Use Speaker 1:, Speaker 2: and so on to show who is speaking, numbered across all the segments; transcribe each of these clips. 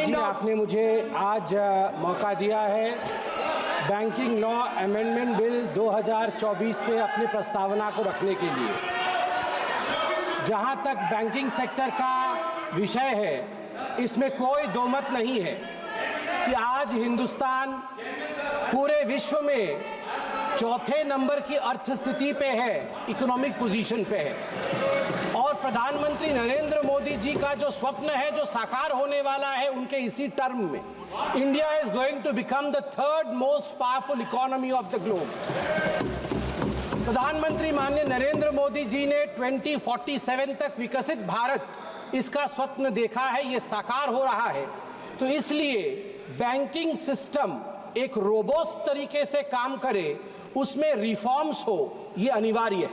Speaker 1: जी, आपने मुझे आज मौका दिया है बैंकिंग लॉ अमेंडमेंट बिल 2024 पे अपनी प्रस्तावना को रखने के लिए। जहां तक बैंकिंग सेक्टर का विषय है, इसमें कोई दो मत नहीं है कि आज हिंदुस्तान पूरे विश्व में चौथे नंबर की अर्थस्थिति पे है, इकोनॉमिक पोजीशन पे है। और प्रधानमंत्री नरेंद्र मोदी जी का जो स्वप्न है, जो साकार होने वाला है उनके इसी टर्म में, India is going to become the third most powerful economy of the globe. प्रधानमंत्री माननीय नरेंद्र मोदी जी ने 2047 तक विकसित भारत, इसका स्वप्न देखा है, ये साकार हो रहा है। तो इसलिए बैंकिंग सिस्टम एक रोबोस्ट तरीके से काम करे, उसमें रिफॉर्म्स हो, ये अनिवार्य है।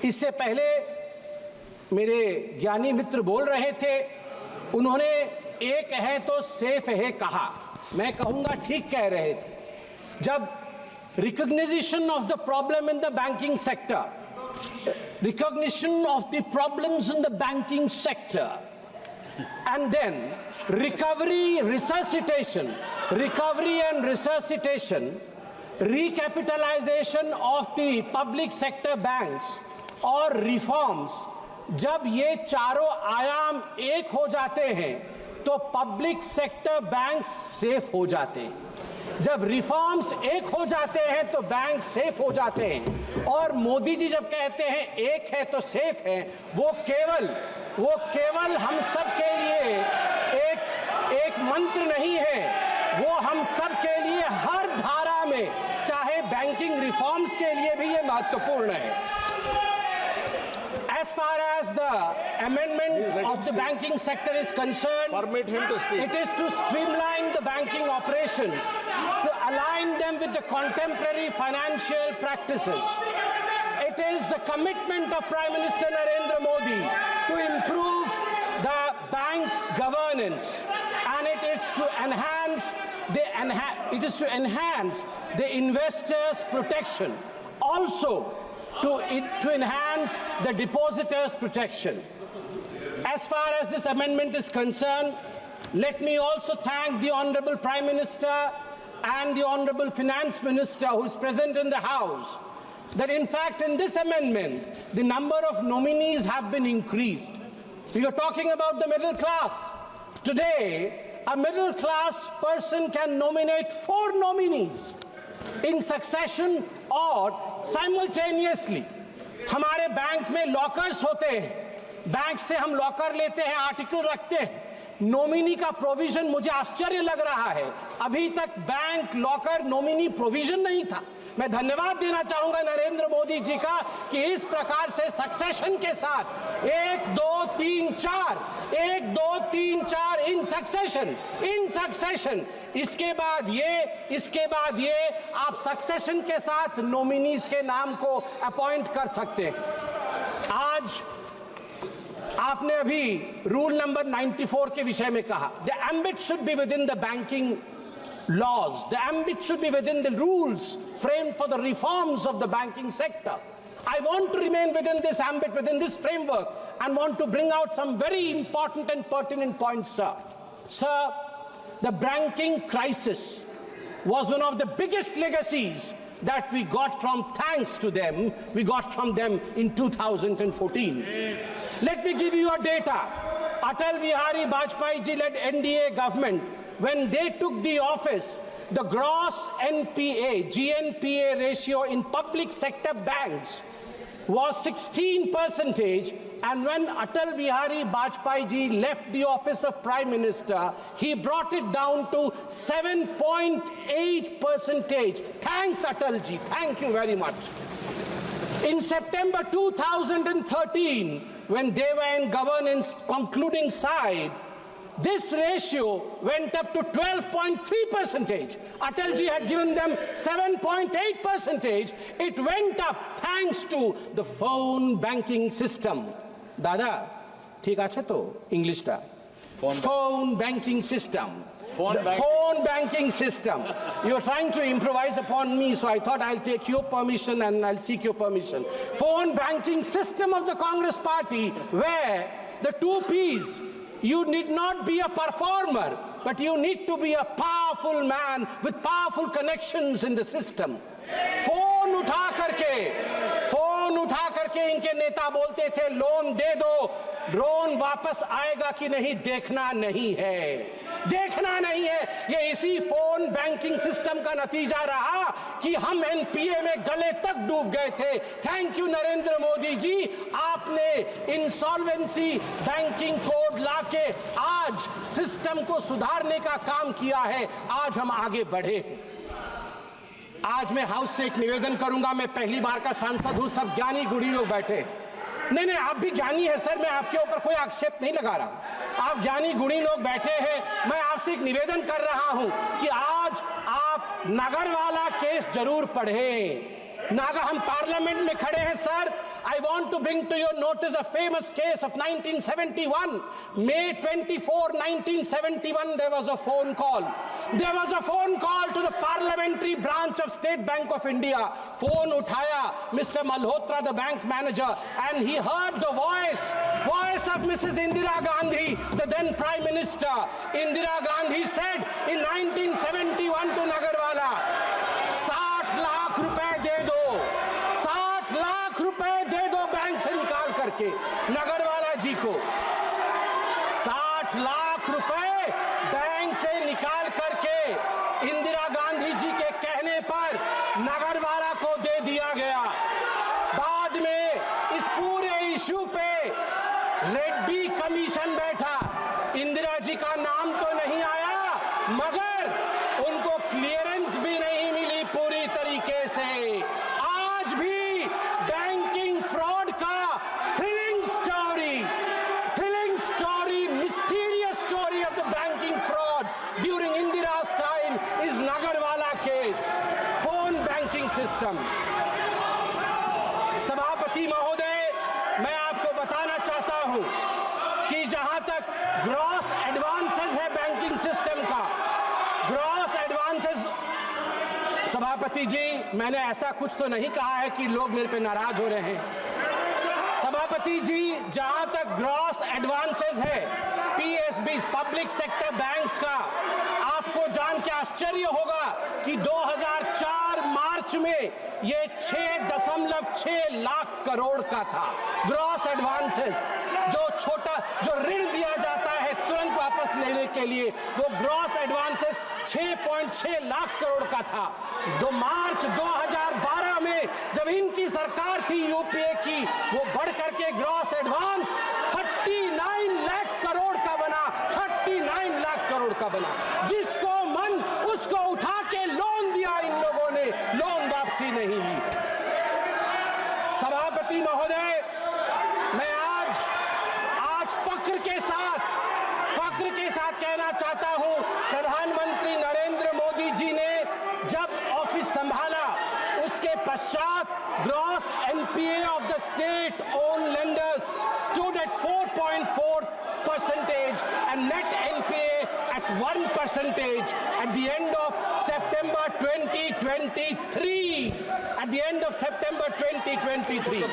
Speaker 1: इससे पहले मेरे ज्ञानी मित्र बोल रहे थे, उन्होंने एक है तो सेफ है कहा, मैं कहूंगा ठीक कह रहे थे। जब recognition of the problem in the banking sector, recognition of the problems in the banking sector, and then recovery and resuscitation, recapitalization of the public sector banks और reforms, जब ये चारों आयाम एक हो जाते हैं तो पब्लिक सेक्टर बैंक सेफ हो जाते हैं। जब रिफॉर्म्स एक हो जाते हैं तो बैंक सेफ हो जाते हैं। और मोदी जी जब कहते हैं एक है तो सेफ है, वो केवल हम सब के लिए एक मंत्र नहीं है, वो हम सब के लिए हर धारा में, चाहे बैंकिंग रिफॉर्म्स के लिए भी ये महत्वपूर्ण है। As far as the amendment of the banking sector is concerned,
Speaker 2: permit him to speak.
Speaker 1: It is to streamline the banking operations, to align them with the contemporary financial practices. It is the commitment of Prime Minister Narendra Modi to improve the bank governance, and it is to enhance the investors' protection. Also, to enhance the depositors' protection. As far as this amendment is concerned, let me also thank the Honorable Prime Minister and the Honorable Finance Minister who is present in the House, that in fact in this amendment, the number of nominees have been increased. We are talking about the middle class. Today, a middle class person can nominate 4 nominees in succession और simultaneously. हमारे bank में lockers होते हैं, bank से हम locker लेते हैं, article रखते हैं, नॉमिनी का प्रोविजन, मुझे आश्चर्य लग रहा है अभी तक बैंक लॉकर नॉमिनी प्रोविजन नहीं था। मैं धन्यवाद देना चाहूंगा नरेंद्र मोदी जी का कि इस प्रकार से सक्सेशन के साथ 1 2 3 4 इन सक्सेशन, इसके बाद ये आप सक्सेशन के साथ नॉमिनीज के नाम को अपॉइंट कर सकते हैं। आज आपने अभी रूल नंबर 94 के विषय में कहा, the ambit should be with in the banking laws, the ambit should be within the rules framed for the reforms of the banking sector. I want to remain within this ambit, within this framework, and want to bring out some very important and pertinent points, sir. Sir, the banking crisis was one of the biggest legacies that we got from, thanks to them, we got from them in 2014. Let me give you a data. Atal Bihari Vajpayee ji led NDA government, when they took the office, the gross GNPA ratio in public sector banks was 16%, and when Atal Bihari Vajpayee ji left the office of Prime Minister, he brought it down to 7.8%. Thanks Atal ji, thank you very much. In September 2013, when they were in governance concluding side, this ratio went up to 12.3%. Atalji had given them 7.8%. It went up thanks to the phone banking system. Dada, ठीक আছে তো ইংলিশটা? Phone banking system. Phone banking system. You're trying to improvise upon me, so I thought I'll take your permission and I'll seek your permission. Phone banking system of the Congress party, where the 2 Ps, You need not be a performer, but you need to be a powerful man with powerful connections in the system. Phone उठा करके इनके नेता बोलते थे loan दे दो, drone वापस आएगा कि नहीं देखना नहीं है। ये इसी फोन बैंकिंग सिस्टम का नतीजा रहा कि हम एनपीए में गले तक डूब गए थे। थैंक यू नरेंद्र मोदी जी, आपने इंसॉल्वेंसी बैंकिंग कोड लाके आज सिस्टम को सुधारने का काम किया है। आज हम आगे बढ़े। आज मैं हाउस से एक निवेदन करूंगा। मैं पहली बार का सांसद हूं, सब ज्ञानी गुणी लोग बैठे। नहीं, आप भी ज्ञानी है सर, मैं आपके ऊपर कोई आक्षेप नहीं लगा रहा। आप ज्ञानी गुणी लोग बैठे हैं। मैं आपसे एक निवेदन कर रहा हूं कि आज आप नगरवाला केस जरूर पढ़ें। हम पार्लियामेंट में खड़े हैं sir. I want to bring to your notice a famous case of 1971. May 24, 1971, there was a phone call. There was a phone call to the parliamentary branch of State Bank of India. Phone uthaya Mr. Malhotra, the bank manager, and he heard the voice of Mrs. Indira Gandhi, the then Prime Minister. Indira Gandhi said in 1971 to Nagarwala, 60 lakh रुपए दे दो, 60 लाख रुपए दे दो bank से निकाल करके। नगरवाला जी को 60 लाख रुपए bank से निकाल करके इंदिरा गांधी जी के कहने पर नगरवाला को दे दिया गया। बाद में इस पूरे इशू पे रेड्डी कमीशन बैठा। इंदिरा जी का नाम तो नहीं आया, मगर उनको क्लियरेंस भी नहीं मिली पूरी तरीके से। आज भी बैंकिंग फ्रॉड का thrilling story, mysterious story of the banking fraud during इंदिरा's time is Nagarwala case, phone banking system. सभापति महोदय, मैं आपको बताना चाहता हूं कि जहां तक ग्रॉस एडवांसेस है बैंकिंग सिस्टम का, ग्रॉस एडवांसेस, सभापति जी मैंने ऐसा कुछ तो नहीं कहा है कि लोग मेरे पे नाराज हो रहे हैं। सभापति जी, जहां तक ग्रॉस एडवांसेस है पीएसबी, पब्लिक सेक्टर बैंक्स का, आपको जान के आश्चर्य होगा कि 2004 मार्च में ये 6.6 लाख करोड़ का था। ग्रॉस एडवांसेस, जो ऋण दिया जाता है तुरंत वापस लेने के लिए, वो ग्रॉस एडवांसेस 6.6 लाख करोड़ का था। मार्च 2012 में जब इनकी सरकार थी यूपीए की, वो बढ़ करके ग्रॉस एडवांस 39 लाख करोड़ का बना, 39 लाख करोड़ का बना। जिसको मन उसको उठा के लोन दिया इन लोगों ने, लोन वापसी नहीं ली। सभापति महोदय, मैं आज फख्र के साथ कहना चाहता हूं, प्रधानमंत्री नरेंद्र मोदी जी ने जब ऑफिस संभाला उसके पश्चात gross NPA of the state own lenders stood at 4.4% and net NPA at 1% at the end of September 2023. At the end of September 2023.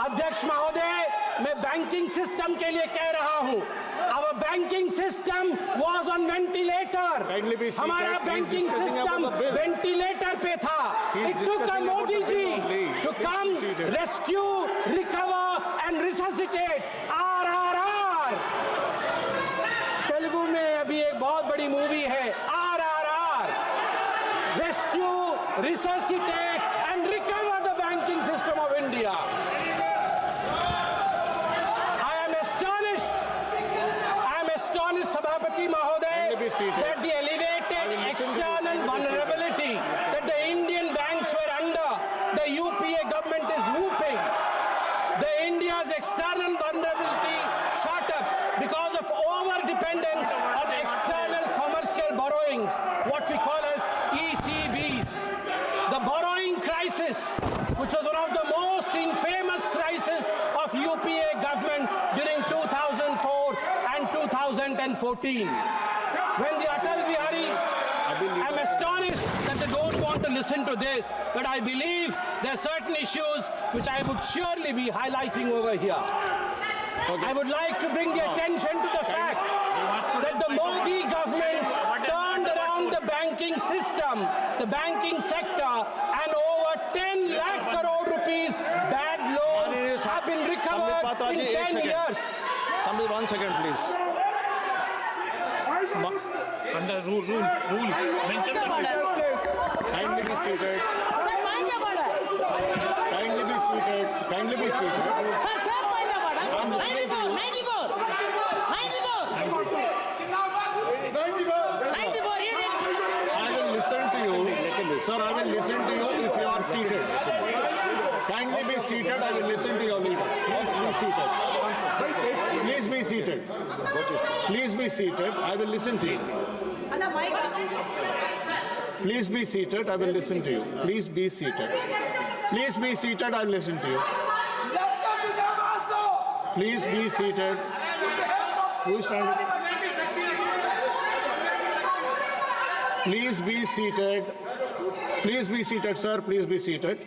Speaker 1: अध्यक्ष महोदय, मैं बैंकिंग सिस्टम के लिए कह रहा हूं, our banking system was on ventilator. हमारा banking system ventilator पे था। It took a Modi ji to come rescue, recover and resuscitate. RRR। Telugu में अभी एक बहुत बड़ी मूवी है RRR, rescue, resuscitate and recover the banking system of India. I am astonished, Sabhapati Mahoday, that the elevated external vulnerability that the Indian banks were under, the UPA government is whooping. India's external vulnerability shot up because of over-dependence on external commercial borrowings, what we call as ECBs. The borrowing crisis, which was one of the most infamous crises of UPA government during 2004 and 2014. When the Atal Bihari, I'm astonished that they don't want to listen to this, but I believe there are certain issues which I would surely be highlighting over here. I would like to bring the attention to the fact that the Modi government turned around the banking system, the banking sector, and over 10 lakh crore rupees bad loans have been recovered in 10 years.
Speaker 2: Somebody, 1 second, please.
Speaker 3: Under rule. Mention the rule.
Speaker 2: Kindly be seated.
Speaker 4: Sir, point of order.
Speaker 2: Kindly be seated. Kindly be seated.
Speaker 4: Sir, point of order. 94. 94, read it.
Speaker 2: I will listen to you. Sir, I will listen to you if you are seated. Kindly be seated. I will listen to your leader. Please be seated. Please be seated. I will listen to you. Please be seated. I will listen to you. Please be seated. Please be seated. I will listen to you. Please be seated. Who is standing? Please be seated. Please be seated, sir. Please be seated.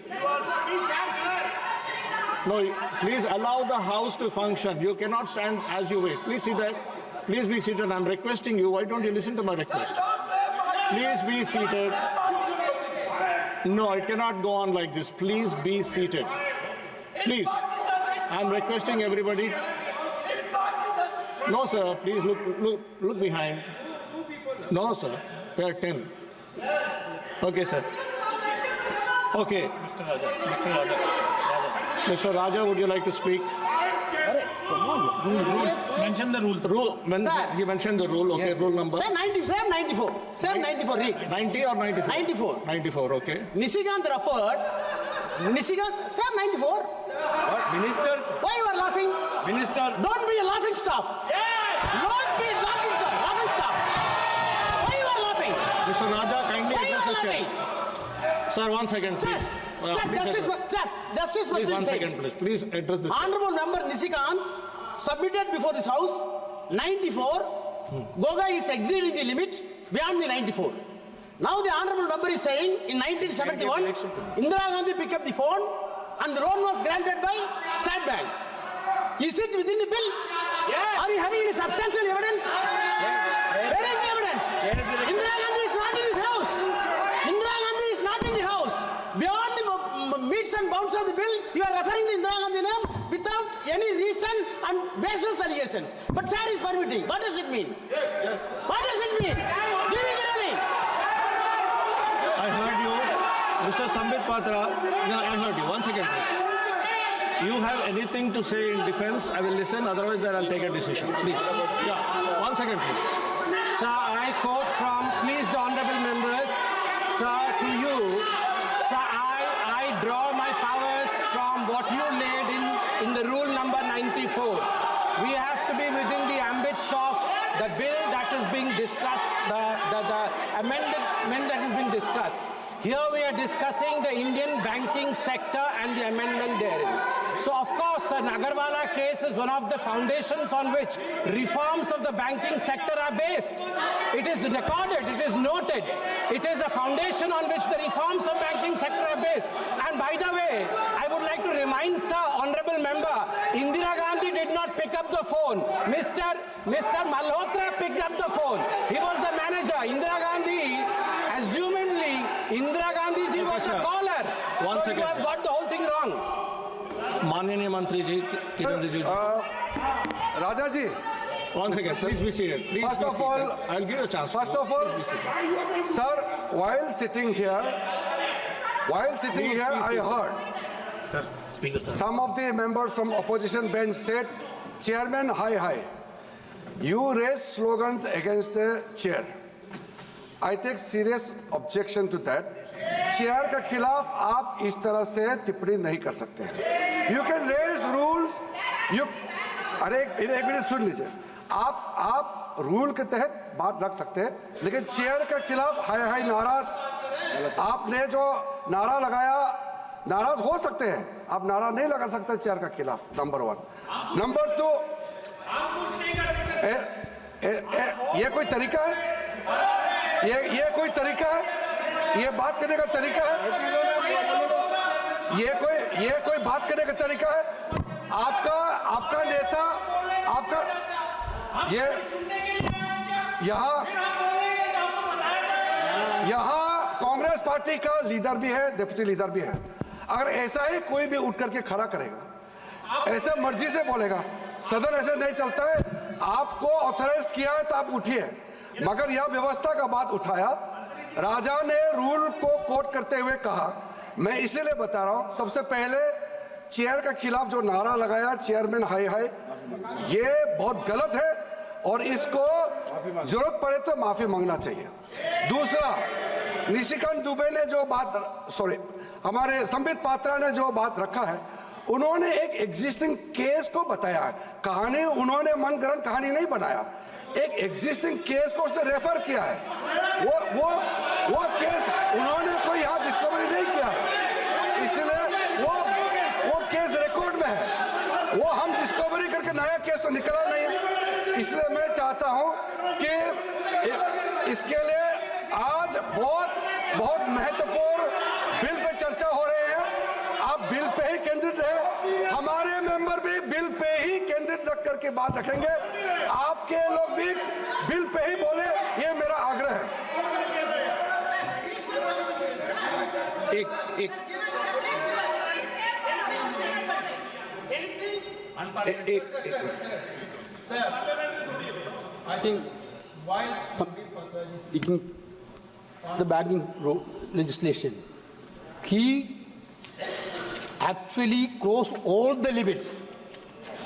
Speaker 2: No, please allow the House to function. You cannot stand as you wait. Please see that. Please be seated. I'm requesting you. Why don't you listen to my request? Please be seated. No, it cannot go on like this. Please be seated. Please. I'm requesting everybody. No, sir. Please look behind. No, sir. There are 10. Okay, sir. Okay. Mr. Raja, would you like to speak?
Speaker 3: Mention the rule.
Speaker 2: He mentioned the rule. Okay, rule number.
Speaker 4: Sir, 94. Sir, 94, read.
Speaker 2: 90 or 94?
Speaker 4: 94.
Speaker 2: 94, okay.
Speaker 4: Nishikant referred. Sir, 94.
Speaker 5: What? Minister?
Speaker 4: Why you are laughing?
Speaker 5: Minister?
Speaker 4: Don't be a laughing stop. Don't be a laughing stop. Laughing stop. Why you are laughing?
Speaker 2: Mr. Raja, kindly
Speaker 4: Why you
Speaker 2: address
Speaker 4: are
Speaker 2: the
Speaker 4: laughing?
Speaker 2: chair. Sir, 1 second,
Speaker 4: Sir,
Speaker 2: please.
Speaker 4: Justice
Speaker 2: Please,
Speaker 4: must
Speaker 2: 1
Speaker 4: be
Speaker 2: second,
Speaker 4: said.
Speaker 2: please. Please address the chair.
Speaker 4: Honorable member Nishikant submitted before this house 94. Goga is exceeding the limit beyond the 94. Now the honorable member is saying in 1971, Indira Gandhi picked up the phone and the loan was granted by State Bank. Is it within the bill?
Speaker 5: Yeah.
Speaker 4: Are you having any substantial evidence? Where is the evidence? Indira Gandhi is not in this house. Indira Gandhi is not in the house. Beyond the meets and bounds of the bill, you are referring to Indira Gandhi name without any reason and baseless allegations. But chair is permitting. What does it mean? Yes. What does it mean? Give me the ruling.
Speaker 2: I heard you. Mr. Sambit Patra, I heard you. 1 second, please. You have anything to say in defense? I will listen. Otherwise, then I'll take a decision. Please. Yeah. 1 second, please.
Speaker 1: Sir, I quote from, please the honorable members, sir, to you, sir, I draw my powers from what you laid in the rule number 94. We have to be within the ambits of the bill that is being discussed, the amendment that is being discussed. Here we are discussing the Indian banking sector and the amendment therein. So of course, the Nagarwala case is one of the foundations on which reforms of the banking sector are based. It is recorded, it is noted. It is a foundation on which the reforms of banking sector are based. And by the way, I would like to remind, sir, honorable member, Indira Gandhi did not pick up the phone. Mr. Malhotra picked up the phone. He was the manager. Indira Gandhi, assumedly, Indira Gandhi ji was a caller.
Speaker 2: One
Speaker 1: So
Speaker 2: second,
Speaker 1: you have
Speaker 2: sir.
Speaker 1: got the whole thing wrong.
Speaker 2: Mananiya Mantri ji, Kiran Rijiju.
Speaker 5: Raja ji,
Speaker 2: 1 second. Please be seated. Please
Speaker 5: First
Speaker 2: be
Speaker 5: of
Speaker 2: seated.
Speaker 5: all-
Speaker 2: I'll give you a chance.
Speaker 5: first of all,
Speaker 2: Please be seated.
Speaker 5: sir, while sitting here,
Speaker 2: Please,
Speaker 5: I
Speaker 2: please.
Speaker 5: heard
Speaker 3: Sir, Speaker, sir.
Speaker 5: some of the members from opposition bench said, Chairman, hi. You raised slogans against the chair. I take serious objection to that. Chair के खिलाफ आप इस तरह से टिप्पणी नहीं कर सकते हैं. You can raise rules. अरे एक मिनट सुन लीजिए. आप रूल के तहत बात रख सकते हैं, लेकिन चेयर के खिलाफ हाय नाराज आपने जो नारा लगाया, नाराज हो सकते हैं, आप नारा नहीं लगा सकते चेयर के खिलाफ. नंबर 1. नंबर 2, ये कोई तरीका है? ये कोई तरीका है? ये बात करने का तरीका है? ये कोई बात करने का तरीका है? आपका नेता, आपका ये यहाँ कांग्रेस पार्टी का लीडर भी है, डिप्टी लीडर भी है। अगर ऐसा ही कोई भी उठ करके खड़ा करेगा, ऐसे मर्जी से बोलेगा, सदन ऐसे नहीं चलता है। आपको ऑथराइज किया है तो आप उठिए, मगर यह व्यवस्था का बात उठाया। राजा ने रूल को कोट करते हुए कहा, मैं इसीलिए बता रहा हूं, सबसे पहले चेयर के खिलाफ जो नारा लगाया चेयरमैन हाय हाय, ये बहुत गलत है और इसको जरूरत पड़े तो माफी मांगना चाहिए। दूसरा, निशिकांत दुबे ने जो बात, हमारे संबित पात्रा ने जो बात रखा है, उन्होंने एक एग्जिस्टिंग केस को बताया है। कहानी उन्होंने मनगढ़ंत कहानी नहीं बनाया, एक एग्जिस्टिंग केस को उसने रेफर किया है। वो केस उन्होंने कोई यहाँ डिस्कवरी नहीं किया है, इसलिए वो केस रिकॉर्ड में है। वो हम डिस्कवरी करके नया केस तो निकला नहीं है। इसलिए मैं चाहता हूं कि इसके लिए आज बहुत महत्वपूर्ण बिल पे चर्चा हो रही है। आप बिल पे ही केंद्रित रहे, हमारे मेंबर भी बिल पे ही केंद्रित रख करके बात रखेंगे, आपके लोग भी बिल पे ही बोले, ये मेरा आग्रह है।
Speaker 2: एक
Speaker 4: Sir, I think while Sambit Patra is speaking on the banking legislation, he actually crossed all the limits.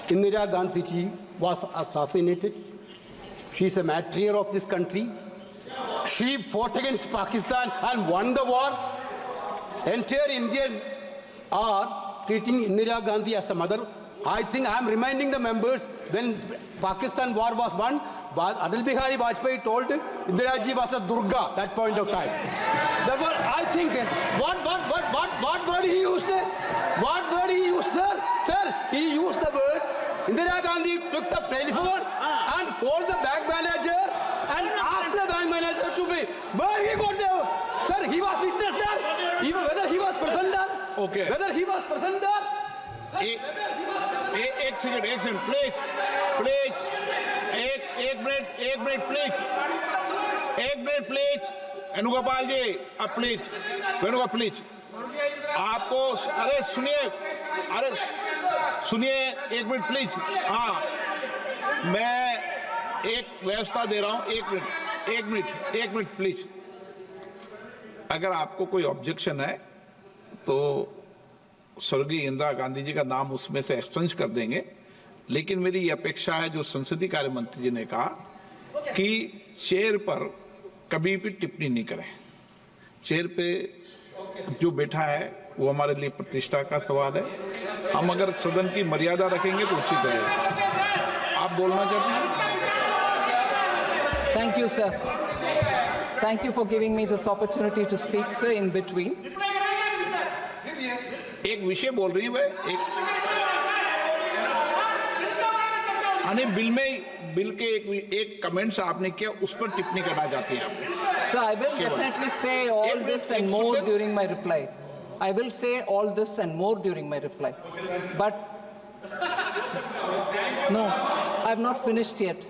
Speaker 4: Indira Gandhi ji was assassinated. She is a matriarch of this country. She fought against Pakistan and won the war. Entire Indian are treating Indira Gandhi as a mother. I think I am reminding the members, when Pakistan war was won, Atal Bihari Vajpayee told Indira ji was a Durga at that point of time. Therefore, I think what word he used? What word he used, sir? Sir, he used the word. Indira Gandhi took the telephone and called the bank manager and asked the bank manager to be. Where he got there? Sir, he was witness there. Even whether he was present there.
Speaker 2: Okay.
Speaker 4: Whether he was present there.
Speaker 2: एक second please एक minute please Venugopal जी, अब please Venugopal please, आपको अरे सुनिए एक minute please. हाँ, मैं एक व्यवस्था दे रहा हूं, एक मिनट प्लीज। अगर आपको कोई ऑब्जेक्शन है तो स्वर्गीय इंदिरा गांधी जी का नाम उसमें से एक्सचेंज कर देंगे, लेकिन मेरी ये अपेक्षा है, जो संसदीय कार्य मंत्री जी ने कहा कि चेयर पर कभी भी टिप्पणी नहीं करें। चेयर पे जो बैठा है वो हमारे लिए प्रतिष्ठा का सवाल है। हम अगर सदन की मर्यादा रखेंगे तो उचित है। आप बोलना चाहते हैं?
Speaker 6: Thank you, sir. Thank you for giving me this opportunity to speak, sir, in between.
Speaker 2: एक विषय बोल रही है एक बिल के एक कमेंट्स आपने किया, उस पर टिप्पणी करना चाहती हैं आप?
Speaker 6: Sir, I will definitely say all this and more during my reply. I will say all this and more during my reply. But no, I have not finished yet.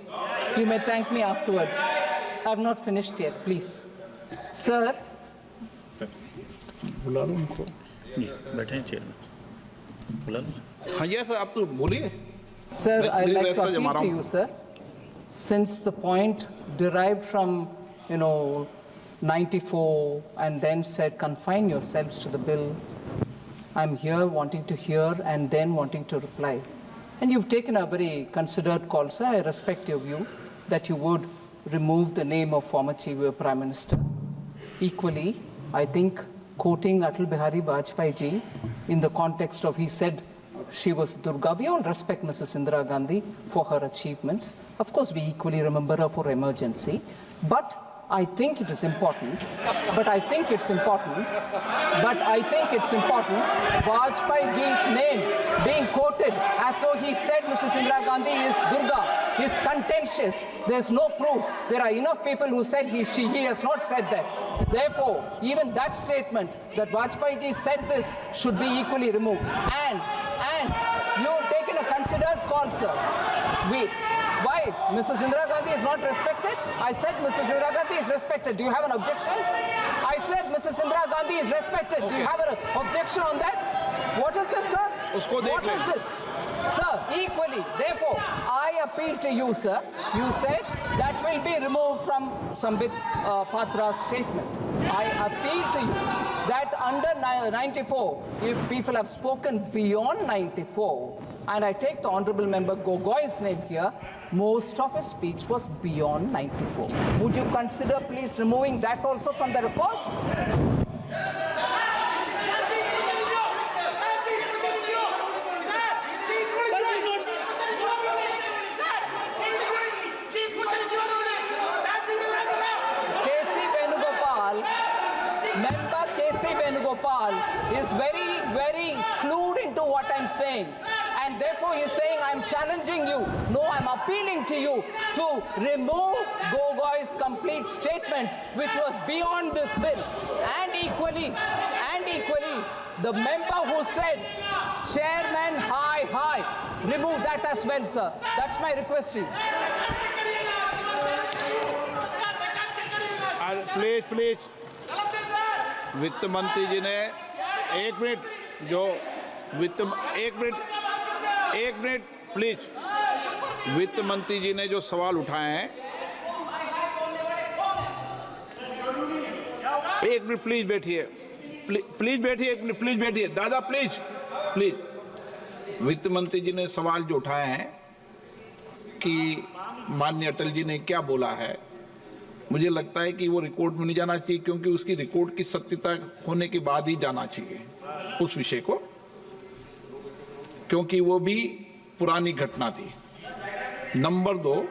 Speaker 6: You may thank me afterwards. I have not finished yet, please. Sir.
Speaker 2: बुला लो उनको।
Speaker 3: बैठे हैं chair में, बुला लो।
Speaker 2: हाँ, ये sir आप तो बोलिए।
Speaker 6: Sir, I'd like to appeal to you, sir. Since the point derived from, 94 and then said confine yourselves to the bill, I'm here wanting to hear and then wanting to reply. And you've taken a very considered call, sir. I respect your view that you would remove the name of former Chief Prime Minister. Equally, I think quoting Atal Bihari Vajpayee ji in the context of, he said she was Durga. We all respect Mrs. Indira Gandhi for her achievements. Of course, we equally remember her for emergency. But I think it is important. Vajpayee ji's name being quoted as though he said Mrs. Indira Gandhi is Durga is contentious. There's no proof. There are enough people who said he has not said that. Therefore, even that statement that Vajpayee ji said this should be equally removed. And you take considered call, sir. Why? Mrs. Indira Gandhi is not respected? I said Mrs. Indira Gandhi is respected. Do you have an objection? I said Mrs. Indira Gandhi is respected. Do you have an objection on that? What is this, sir? What is this? Sir, equally, therefore, I appeal to you, sir. You said that will be removed from Sambit Patra's statement. I appeal to you that under 94, if people have spoken beyond 94, and I take the Honorable Member Gogoi's name here, most of his speech was beyond 94. Would you consider please removing that also from the record? Member K.C. Venugopal is very clued into what I'm saying. And therefore he's saying, I'm challenging you. No, I'm appealing to you to remove Gogoi's complete statement, which was beyond this bill. And equally, the member who said, Chairman, hi, remove that as well, sir. That's my request to you.
Speaker 7: Please वित्त मंत्री जी ने एक minute please वित्त मंत्री जी ने जो सवाल उठाए हैं, एक मिनट प्लीज बैठिए, प्लीज बैठिए दादा, प्लीज वित्त मंत्री जी ने सवाल जो उठाए हैं कि माननीय अटल जी ने क्या बोला है, मुझे लगता है कि वो रिकॉर्ड में नहीं जाना चाहिए, क्योंकि उसकी रिकॉर्ड की सत्यता होने के बाद ही जाना चाहिए उस विषय को, क्योंकि वो भी पुरानी घटना थी। नंबर 2,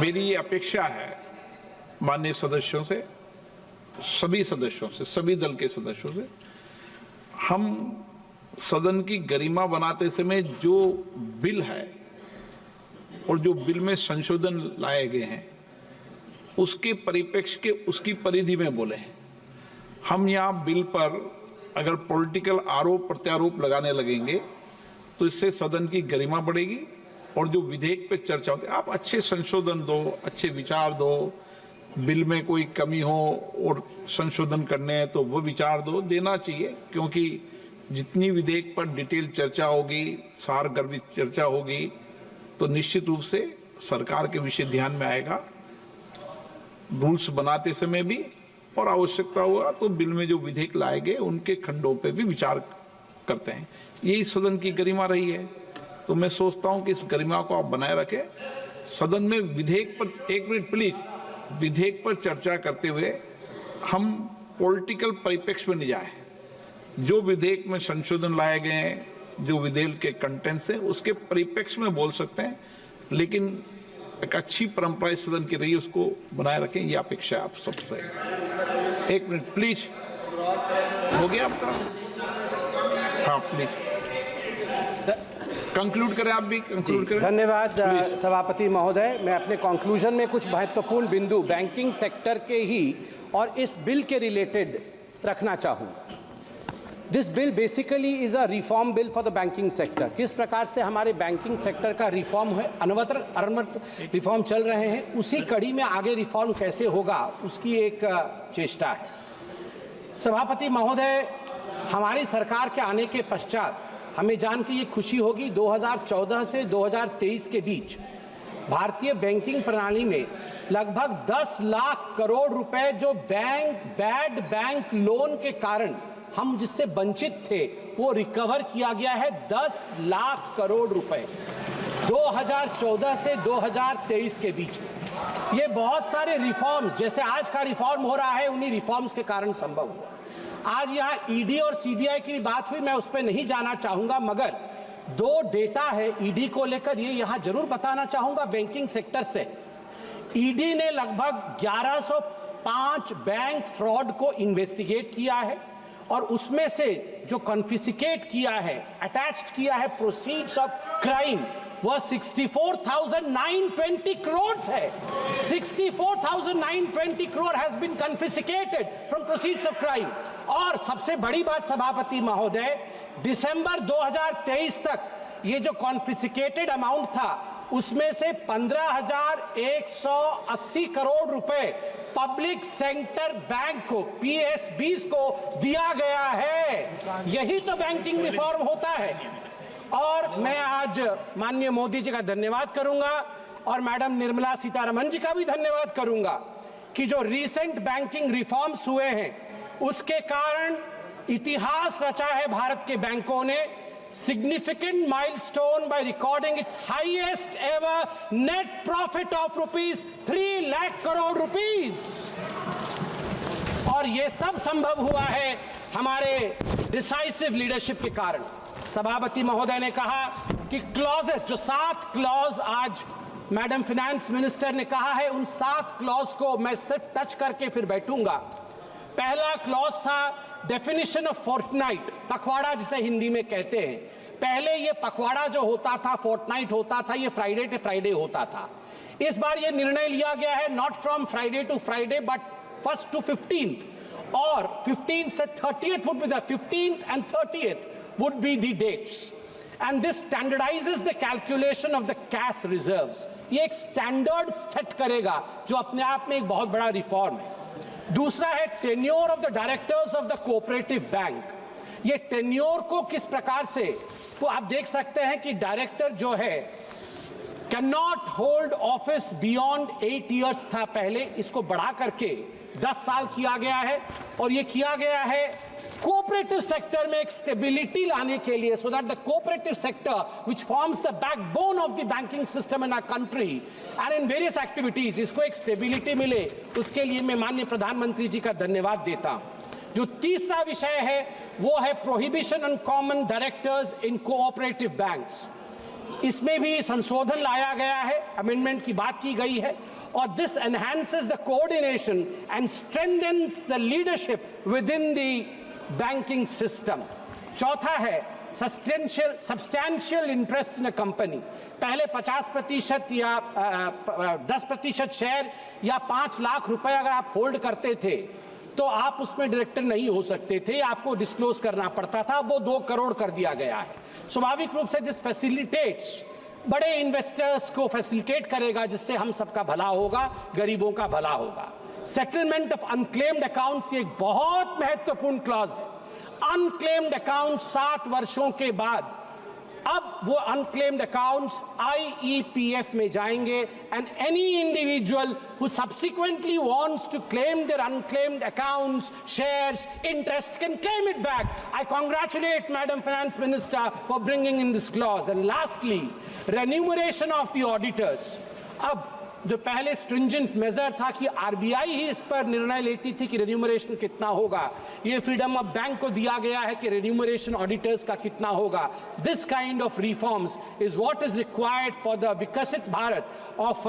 Speaker 7: मेरी ये अपेक्षा है माननीय सदस्यों से, सभी सदस्यों से, सभी दल के सदस्यों से, हम सदन की गरिमा बनाते समय जो बिल है और जो बिल में संशोधन लाए गए हैं उसके परिप्रेक्ष्य के, उसकी परिधि में बोले। हम यहाँ बिल पर अगर पॉलिटिकल आरोप प्रत्यारोप लगाने लगेंगे तो इससे सदन की गरिमा बढ़ेगी और जो विधेयक पे चर्चा होती है, आप अच्छे संशोधन दो, अच्छे विचार दो, बिल में कोई कमी हो और संशोधन करने हैं तो वो विचार देना चाहिए, क्योंकि जितनी विधेयक पर डिटेल चर्चा होगी, सारगर्भित चर्चा होगी, तो निश्चित रूप से सरकार के विषय ध्यान में आएगा। रूल्स बनाते समय भी और आवश्यकता हुआ तो बिल में जो विधेयक लाए गए उनके खंडों पे भी विचार करते हैं। यही सदन की गरिमा रही है, तो मैं सोचता हूं कि इस गरिमा को आप बनाए रखें। सदन में विधेयक पर, एक मिनट प्लीज, विधेयक पर चर्चा करते हुए हम पॉलिटिकल परिप्रेक्ष्य में नहीं जाए। जो विधेयक में संशोधन लाए गए हैं, जो विधेयक के कंटेंट्स हैं, उसके परिप्रेक्ष्य में बोल सकते हैं, लेकिन एक अच्छी परंपरा इस सदन की रही है, उसको बनाए रखें, ये अपेक्षा आप सबसे। एक मिनट प्लीज, हो गया आपका? हाँ प्लीज कंक्लूड करें, आप भी कंक्लूड करें।
Speaker 1: धन्यवाद सभापति महोदय। मैं अपने कंक्लूजन में कुछ महत्वपूर्ण बिंदु बैंकिंग सेक्टर के ही और इस बिल के रिलेटेड रखना चाहूँ। This bill basically is a reform bill for the banking sector. किस प्रकार से हमारे बैंकिंग सेक्टर का रिफॉर्म है, अनवरत रिफॉर्म चल रहे हैं, उसी कड़ी में आगे रिफॉर्म कैसे होगा उसकी एक चेष्टा है। सभापति महोदय, हमारी सरकार के आने के पश्चात हमें जान के ये खुशी होगी, 2014 से 2023 के बीच भारतीय बैंकिंग प्रणाली में लगभग 10 लाख करोड़ रुपए जो बैड बैंक लोन के कारण हम जिससे वंचित थे वो रिकवर किया गया है। 10 लाख करोड़ रुपए 2014 से 2023 के बीच में। ये बहुत सारे रिफॉर्म्स, जैसे आज का रिफॉर्म हो रहा है, उन्हीं रिफॉर्म्स के कारण संभव हुआ। आज यहाँ ईडी और सीबीआई की बात हुई, मैं उस पर नहीं जाना चाहूंगा, मगर 2 डेटा है ईडी को लेकर, ये यहाँ जरूर बताना चाहूंगा बैंकिंग सेक्टर से। ईडी ने लगभग 1105 बैंक फ्रॉड को इन्वेस्टिगेट किया है और उसमें से जो कॉन्फिस्केट किया है, अटैच्ड किया है प्रोसीड्स ऑफ क्राइम, वह 64,920 करोड़ है। 64,920 crore has been confiscated from proceeds of crime. और सबसे बड़ी बात सभापति महोदय, दिसंबर 2023 तक ये जो कॉन्फिस्केटेड अमाउंट था उसमें से 15,180 करोड़ रुपए पब्लिक सेक्टर बैंक को, PSBs को दिया गया है। यही तो बैंकिंग रिफॉर्म होता है। और मैं आज माननीय मोदी जी का धन्यवाद करूंगा और मैडम निर्मला सीतारमण जी का भी धन्यवाद करूंगा कि जो रीसेंट बैंकिंग रिफॉर्म्स हुए हैं उसके कारण इतिहास रचा है भारत के बैंकों ने। Significant milestone by recording its highest ever net profit of rupees 3 lakh crore rupees। और ये सब संभव हुआ है हमारे डिसाइसिव लीडरशिप के कारण। सभापति महोदय ने कहा कि क्लॉजेस, जो 7 क्लॉज आज मैडम फाइनेंस मिनिस्टर ने कहा है, उन 7 क्लॉज को मैं सिर्फ टच करके फिर बैठूंगा। पहला क्लॉज था डेफिनेशन ऑफ फोर्टनाइट, पखवाड़ा जिसे हिंदी में कहते हैं। पहले ये पखवाड़ा जो होता था, फोर्टनाइट होता था, ये फ्राइडे टू फ्राइडे होता था। इस बार ये निर्णय लिया गया है not from Friday to Friday but 1st to 15th, और 15th से 30th would be the 15th and 30th would be the dates, and this standardizes the calculation of the cash reserves। ये एक स्टैंडर्ड सेट करेगा जो अपने आप में एक बहुत बड़ा रिफॉर्म है। दूसरा है tenure of the directors of the cooperative bank. ये टेन्योर को किस प्रकार से, तो आप देख सकते हैं कि डायरेक्टर जो है can not hold office beyond 8 years था पहले, इसको बढ़ा करके 10 साल किया गया है। और ये किया गया है कोऑपरेटिव सेक्टर में एक स्टेबिलिटी लाने के लिए, so that the cooperative sector which forms the backbone of the banking system in our country and in various activities, इसको एक स्टेबिलिटी मिले, उसके लिए मैं माननीय प्रधानमंत्री जी का धन्यवाद देता हूं। जो तीसरा विषय है वो है prohibition on common directors in cooperative banks. इसमें भी संशोधन लाया गया है, अमेंडमेंट की बात की गई है, और this enhances the coordination and strengthens the leadership with in the banking system. चौथा है substantial interest in a company. पहले 50% या 10% शेयर या 5 लाख रुपए अगर आप होल्ड करते थे तो आप उसमें डायरेक्टर नहीं हो सकते थे, आपको डिस्क्लोज करना पड़ता था। वो 2 करोड़ कर दिया गया है। स्वाभाविक रूप से दिस फैसिलिटेट्स, बड़े इन्वेस्टर्स को फैसिलिटेट करेगा, जिससे हम सबका भला होगा, गरीबों का भला होगा। सेटलमेंट ऑफ अनक्लेम्ड अकाउंट्स एक बहुत महत्वपूर्ण क्लॉज है। अनक्लेम्ड अकाउंट 7 वर्षों के बाद अब वो अनक्लेम्ड अकाउंट्स IEPF में जाएंगे, and any individual who subsequently wants to claim their unclaimed accounts, shares, interest can claim it back. I congratulate madam finance minister for bringing in this clause. And lastly, remuneration of the auditors. अब जो पहले stringent major था कि RBI ही इस पर निर्णय लेती थी कि रेन्यूमरेशन कितना होगा, ये फ्रीडम ऑफ बैंक को दिया गया है कि रेन्यूमरेशन ऑडिटर्स का कितना होगा। This kind of reforms is what is required for the Viksit Bharat of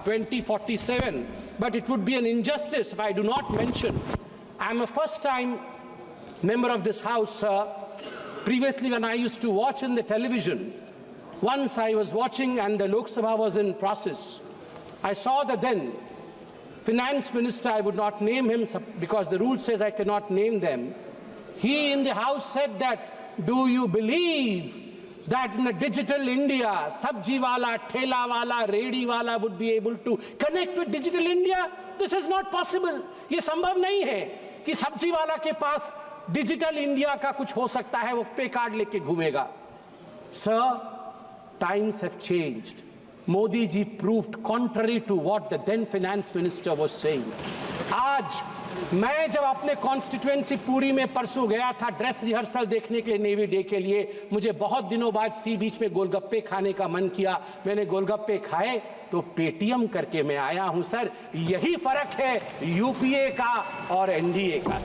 Speaker 1: 2047, but it would be an injustice if I do not mention I am a first time member of this house, sir. Previously, when I used to watch in the television, once I was watching and the Lok Sabha was in process, I saw the then finance minister, I would not name him because the rule says I cannot name them. He in the house said that, do you believe that in a digital India, sabji wala, thela wala, redi wala would be able to connect with digital India? This is not possible. ये संभव नहीं है कि सब्जी वाला के पास digital India का कुछ हो सकता है, वो पे कार्ड लेके घूमेगा। Sir, times have changed. Modi ji proved contrary to what the then finance minister was saying. आज मैं जब अपने कॉन्स्टिट्यूएंसी पूरी में परसों गया था ड्रेस रिहर्सल देखने के लिए नेवी डे के लिए, मुझे बहुत दिनों बाद सी बीच में गोलगप्पे खाने का मन किया। मैंने गोलगप्पे खाए तो पेटीएम करके मैं आया हूं। सर, यही फर्क है यूपीए का और एनडीए का।